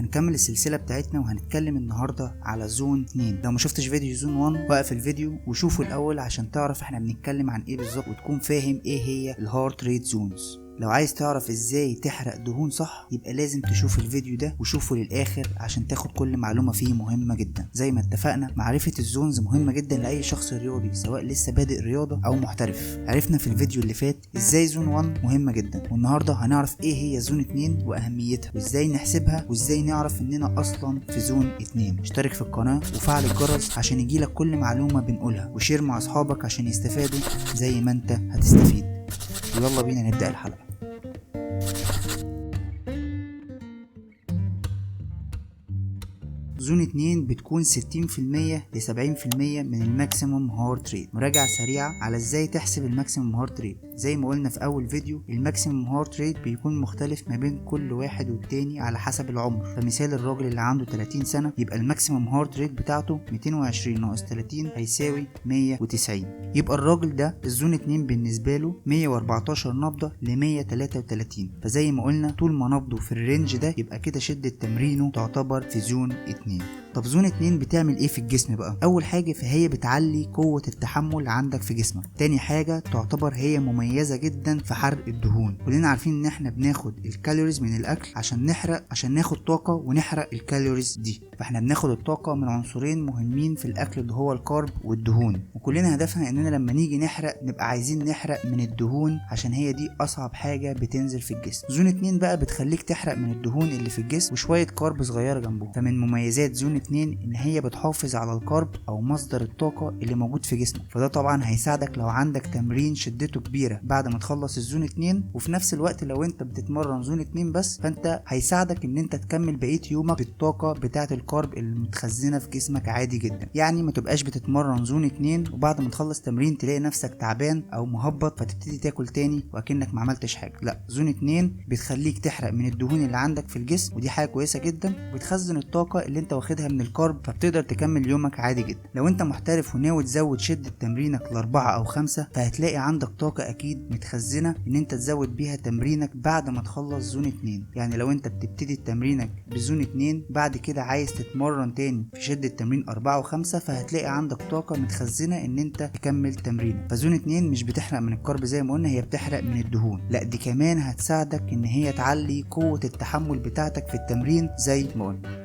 هنكمل السلسلة بتاعتنا وهنتكلم النهاردة على زون 2. لو ما شفتش فيديو زون 1 وقف الفيديو وشوفه الأول عشان تعرف احنا بنتكلم عن ايه بالظبط وتكون فاهم ايه هي الهارت ريت زونز. لو عايز تعرف ازاي تحرق دهون صح يبقى لازم تشوف الفيديو ده وشوفه للآخر عشان تاخد كل معلومة فيه مهمة جدا. زي ما اتفقنا معرفة الزونز مهمة جدا لأي شخص رياضي سواء لسه بادئ رياضة أو محترف. عرفنا في الفيديو اللي فات ازاي زون 1 مهمة جدا، والنهاردة هنعرف ايه هي زون 2 وأهميتها وازاي نحسبها وازاي نعرف اننا اصلا في زون 2. اشترك في القناة وفعل الجرس عشان يجيلك كل معلومة بنقولها، وشير مع اصحابك عشان يستفادوا زي ما انت هتستفيد. ويلا بينا نبدأ الحلقة. زون 2 بتكون 60% ل 70% من الماكسيموم هارت ريت. مراجعة سريعة على ازاي تحسب الماكسيموم هارت ريت. زي ما قلنا في اول فيديو الماكسيموم هارت ريت بيكون مختلف ما بين كل واحد والتاني على حسب العمر. فمثال الراجل اللي عنده 30 سنة يبقى الماكسيموم هارت ريت بتاعته 220 ناقص 30 هيساوي 190. يبقى الراجل ده الزون 2 بالنسبة له 114 نبضة ل 133. فزي ما قلنا طول ما نبضه في الرينج ده يبقى كده شدة تمرينه تعتبر في زون 2. طب زون 2 بتعمل ايه في الجسم بقى؟ اول حاجة فهي بتعلي قوة التحمل عندك في جسمك. تاني حاجة تعتبر هي مميزة جدا في حرق الدهون. كلنا عارفين ان احنا بناخد الكالوريز من الاكل عشان ناخد طاقة ونحرق الكالوريز دي. فاحنا بناخد الطاقة من عنصرين مهمين في الاكل اللي هو الكارب والدهون، وكلنا هدفنا اننا لما نيجي نحرق نبقى عايزين نحرق من الدهون عشان هي دي اصعب حاجة بتنزل في الجسم. زون 2 بقى بتخليك تحرق من الدهون اللي في الجسم وشوية كارب صغيرة جنبهم. فمن مميزات زون 2 ان هي بتحافظ على الكارب او مصدر الطاقة اللي موجود في جسمك. فده طبعا هيساعدك لو عندك تمرين شدته كبيرة بعد ما تخلص الزون 2، وفي نفس الوقت لو انت بتتمرن زون 2 بس فانت هيساعدك ان انت تكمل بقية يومك بالطاقة بتاعة الكارب المتخزنة في جسمك عادي جدا. يعني ما تبقاش بتتمرن زون 2 وبعد ما تخلص تمرين تلاقي نفسك تعبان او مهبط فتبتدي تاكل تاني وكأنك ما عملتش حاجة. لا، زون 2 بتخليك تحرق من الدهون اللي عندك في الجسم، ودي حاجة كويسة جدا، وبتخزن الطاقة اللي انت واخدها من الكارب فبتقدر تكمل يومك عادي جدا. لو انت محترف وناوي تزود شدة تمرينك ل4 أو 5 فهتلاقي عندك طاقة اكيد متخزنة ان انت تزود بيها تمرينك بعد ما تخلص زون 2. يعني لو انت بتبتدي تمرينك بزون 2 بعد كده عايز تتمرن تاني في شدة تمرين 4 و5 فهتلاقي عندك طاقة متخزنة ان انت تكمل تمرينك. فزون 2 مش بتحرق من الكارب زي ما قلنا، هي بتحرق من الدهون. لا، دي كمان هتساعدك ان هي تعلي قوة التحمل بتاعتك في التمرين زي ما قلنا.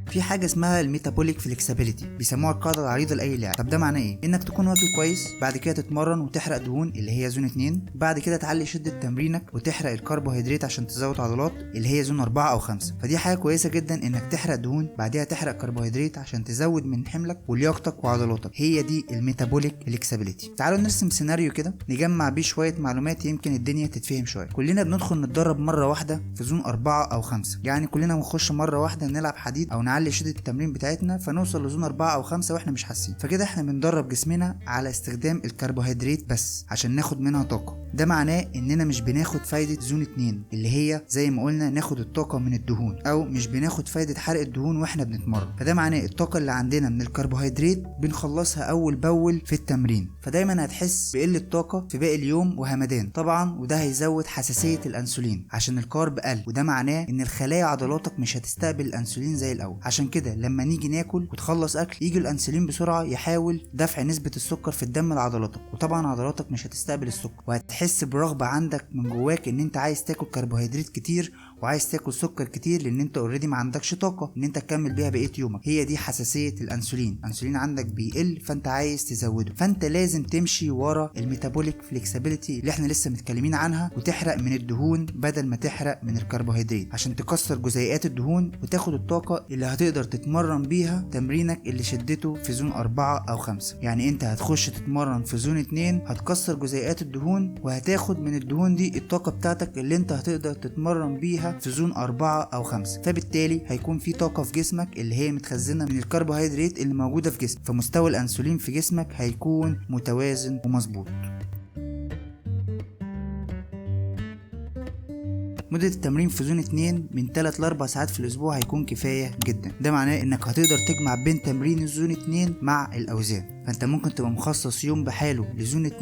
في حاجه اسمها الميتابوليك فليكسبيليتي، بيسموها القاعده العريضه لاي لاعب. طب ده معناه ايه؟ انك تكون واكل كويس، بعد كده تتمرن وتحرق دهون اللي هي زون 2، بعد كده تعلي شده تمرينك وتحرق الكربوهيدرات عشان تزود عضلات اللي هي زون 4 او 5. فدي حاجه كويسه جدا انك تحرق دهون بعدها تحرق كربوهيدرات عشان تزود من حملك ولياقتك وعضلاتك. هي دي الميتابوليك فليكسبيليتي. تعالوا نرسم سيناريو كده نجمع بيه شويه معلومات يمكن الدنيا تتفهم شويه. كلنا بندخل نتدرب مره واحده في زون 4 او 5، يعني كلنا بنخش مره واحده نلعب حديد او نعلي شدة التمرين بتاعتنا فنوصل لزون 4 أو 5 واحنا مش حاسين. فكده احنا بندرب جسمنا على استخدام الكربوهيدرات بس عشان ناخد منها طاقة. ده معناه اننا مش بناخد فايدة زون 2 اللي هي زي ما قلنا ناخد الطاقة من الدهون، او مش بناخد فايدة حرق الدهون واحنا بنتمرن. فده معناه الطاقة اللي عندنا من الكربوهيدرات بنخلصها اول باول في التمرين، فدايما هتحس بقلة طاقة في باقي اليوم وهمدان طبعا، وده هيزود حساسية الانسولين عشان الكارب قل، وده معناه ان الخلايا عضلاتك مش هتستقبل الانسولين زي الاول. عشان كده لما نيجي ناكل وتخلص اكل يجي الانسولين بسرعه يحاول دفع نسبه السكر في الدم لعضلاتك، وطبعا عضلاتك مش هتستقبل السكر، وهتحس برغبه عندك من جواك ان انت عايز تاكل كربوهيدرات كتير وعايز تاكل سكر كتير لان انت اوريدي ما عندكش طاقه ان انت تكمل بيها بقيه يومك. هي دي حساسيه الانسولين. الانسولين عندك بيقل فانت عايز تزوده، فانت لازم تمشي ورا الميتابوليك فليكسبيليتي اللي احنا لسه متكلمين عنها وتحرق من الدهون بدل ما تحرق من الكربوهيدرات عشان تكسر جزيئات الدهون وتاخد الطاقه اللي هتقدر تتمرن بيها تمرينك اللي شدته في زون 4 أو 5. يعني انت هتخش تتمرن في زون 2 هتكسر جزيئات الدهون وهتاخد من الدهون دي الطاقة بتاعتك اللي انت هتقدر تتمرن بيها في زون 4 أو 5. فبالتالي هيكون في طاقة في جسمك اللي هي متخزنة من الكربوهيدرات اللي موجودة في جسمك، فمستوى الأنسولين في جسمك هيكون متوازن ومظبوط. مدة التمرين في زون 2 من 3 ل 4 ساعات في الأسبوع هيكون كفاية جدا. ده معناه إنك هتقدر تجمع بين تمرين الزون 2 مع الأوزان. فانت ممكن تبقى مخصص يوم بحاله لزون 2،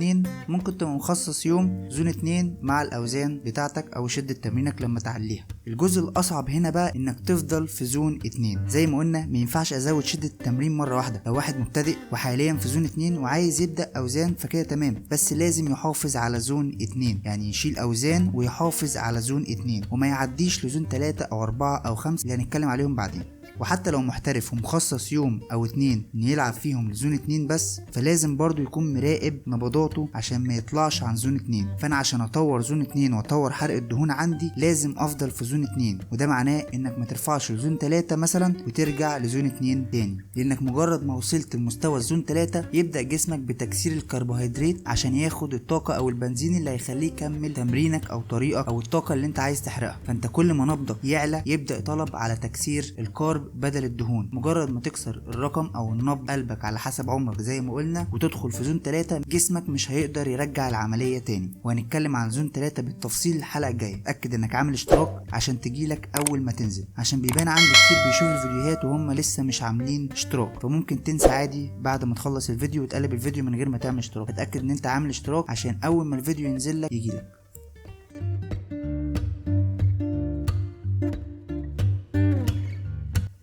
ممكن تبقى مخصص يوم زون 2 مع الاوزان بتاعتك او شدة تمرينك لما تعليها. الجزء الاصعب هنا بقى انك تفضل في زون 2. زي ما قلنا ما ينفعش ازود شدة التمرين مرة واحدة. لو واحد مبتدئ وحاليا في زون 2 وعايز يبدأ اوزان فكده تمام، بس لازم يحافظ على زون 2، يعني يشيل اوزان ويحافظ على زون 2 وما يعديش لزون 3 او 4 او 5 اللي هنتكلم عليهم بعدين. وحتى لو محترف ومخصص يوم او 2 ان يلعب فيهم لزون 2 بس، فلازم برضو يكون مراقب نبضاته عشان ما يطلعش عن زون 2. فانا عشان اطور زون 2 واطور حرق الدهون عندي لازم افضل في زون 2، وده معناه انك ما ترفعش لزون 3 مثلا وترجع لزون 2 تاني، لانك مجرد ما وصلت لمستوى زون 3 يبدأ جسمك بتكسير الكربوهيدرات عشان ياخد الطاقة او البنزين اللي هيخليه يكمل تمرينك او طريقك او الطاقة اللي انت عايز تحرقها. فانت كل ما نبضك يعلى يبدأ طلب على تكسير الكارب بدل الدهون. مجرد ما تكسر الرقم او النبض قلبك على حسب عمرك زي ما قلنا وتدخل في زون 3، جسمك مش هيقدر يرجع العملية تاني. وهنتكلم عن زون 3 بالتفصيل الحلقة الجاية. اتأكد انك عامل اشتراك عشان تجيلك اول ما تنزل، عشان بيبان عندي كتير بيشوف الفيديوهات وهم لسه مش عاملين اشتراك، فممكن تنسى عادي بعد ما تخلص الفيديو وتقلب الفيديو من غير ما تعمل اشتراك. اتأكد ان انت عامل اشتراك عشان اول ما الفيديو ينزل لك يجيلك.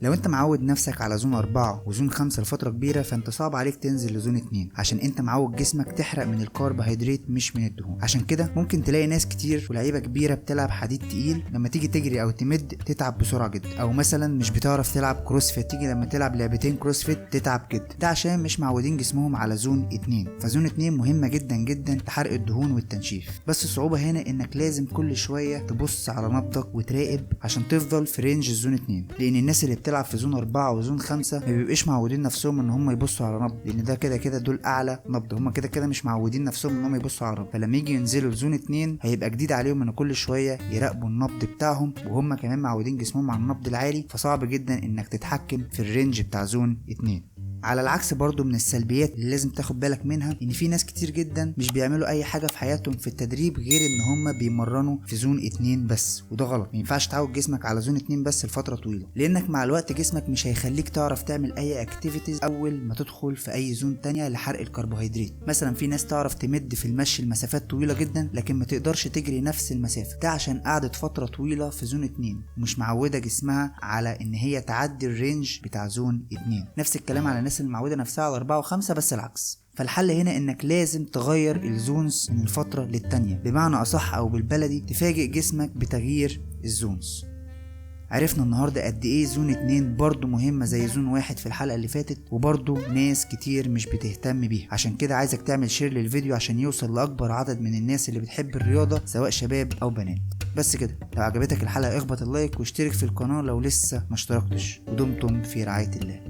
لو انت معود نفسك على زون 4 وزون 5 لفترة كبيرة، فانت صعب عليك تنزل لزون 2 عشان انت معود جسمك تحرق من الكربوهيدرات مش من الدهون. عشان كده ممكن تلاقي ناس كتير ولاعيبة كبيرة بتلعب حديد تقيل لما تيجي تجري او تمد تتعب بسرعة جدا، او مثلا مش بتعرف تلعب كروسفيت تيجي لما تلعب لعبتين كروسفيت تتعب جدا. ده عشان مش معودين جسمهم على زون 2. فزون 2 مهمة جدا جدا لحرق الدهون والتنشيف، بس الصعوبة هنا انك لازم كل شوية تبص على نبضك وتراقب عشان تفضل في رينج الزون 2، لان الناس اللي بتلعب في زون 4 وزون 5 ما بيبقاش معودين نفسهم ان هم يبصوا على نبض، لان ده كده دول اعلى نبض، هم كده مش معودين نفسهم ان هم يبصوا على نبض. فلما يجي ينزلوا لزون 2 هيبقى جديد عليهم ان كل شويه يراقبوا النبض بتاعهم، وهم كمان معودين جسمهم على النبض العالي، فصعب جدا انك تتحكم في الرينج بتاع زون 2. على العكس برضو من السلبيات اللي لازم تاخد بالك منها ان في ناس كتير جدا مش بيعملوا اي حاجه في حياتهم في التدريب غير ان هم بيمرنوا في زون 2 بس، وده غلط. ما ينفعش تعود جسمك على زون 2 بس لفتره طويله، لانك مع الوقت جسمك مش هيخليك تعرف تعمل اي اكتيفيتيز اول ما تدخل في اي زون تانية لحرق الكربوهيدرات. مثلا في ناس تعرف تمد في المشي المسافات طويله جدا لكن ما تقدرش تجري نفس المسافه، ده عشان قعدت فتره طويله في زون 2 ومش معوده جسمها على ان هي تعدي الرينج بتاع زون 2. نفس الكلام على الناس اللي معوده نفسها 4 و5 بس العكس. فالحل هنا انك لازم تغير الزونز من الفترة للتانية، بمعنى اصح او بالبلدي تفاجئ جسمك بتغيير الزونز. عرفنا النهاردة قد ايه زون 2 برضو مهمة زي زون 1 في الحلقة اللي فاتت، وبرضو ناس كتير مش بتهتم بيها. عشان كده عايزك تعمل شير للفيديو عشان يوصل لأكبر عدد من الناس اللي بتحب الرياضة سواء شباب او بنات. بس كده، لو عجبتك الحلقة اخبط اللايك واشترك في القناة لو لسه ما اشتركتش، ودمتم في رعاية الله.